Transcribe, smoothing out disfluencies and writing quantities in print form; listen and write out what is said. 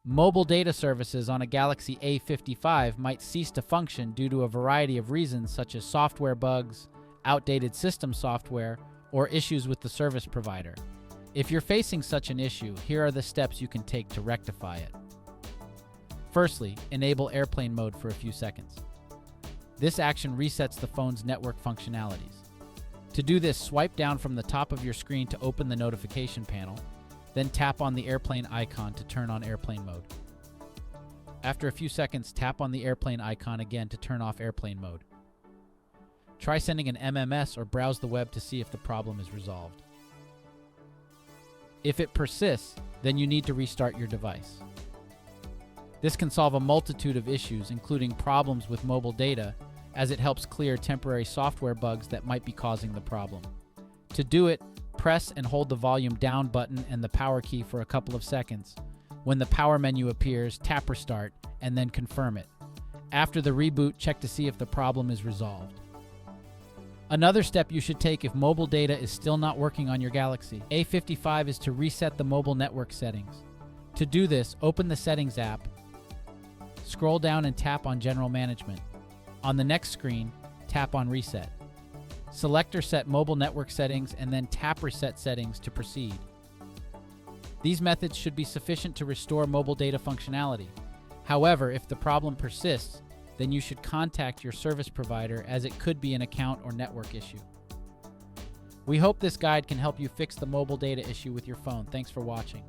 Mobile data services on a Galaxy A55 might cease to function due to a variety of reasons such as software bugs, outdated system software, or issues with the service provider. If you're facing such an issue, here are the steps you can take to rectify it. Firstly, enable airplane mode for a few seconds. This action resets the phone's network functionalities. To do this, swipe down from the top of your screen to open the notification panel, then tap on the airplane icon to turn on airplane mode. After a few seconds, tap on the airplane icon again to turn off airplane mode. Try sending an MMS or browse the web to see if the problem is resolved. If it persists, then you need to restart your device. This can solve a multitude of issues, including problems with mobile data, as it helps clear temporary software bugs that might be causing the problem. To do it, press and hold the volume down button and the power key for a couple of seconds. When the power menu appears, tap restart and then confirm it. After the reboot, check to see if the problem is resolved. Another step you should take if mobile data is still not working on your Galaxy A55 is to reset the mobile network settings. To do this, open the Settings app, scroll down and tap on General Management. On the next screen, tap on Reset. Select or set mobile network settings and then tap Reset Settings to proceed. These methods should be sufficient to restore mobile data functionality. However, if the problem persists, then you should contact your service provider as it could be an account or network issue. We hope this guide can help you fix the mobile data issue with your phone. Thanks for watching.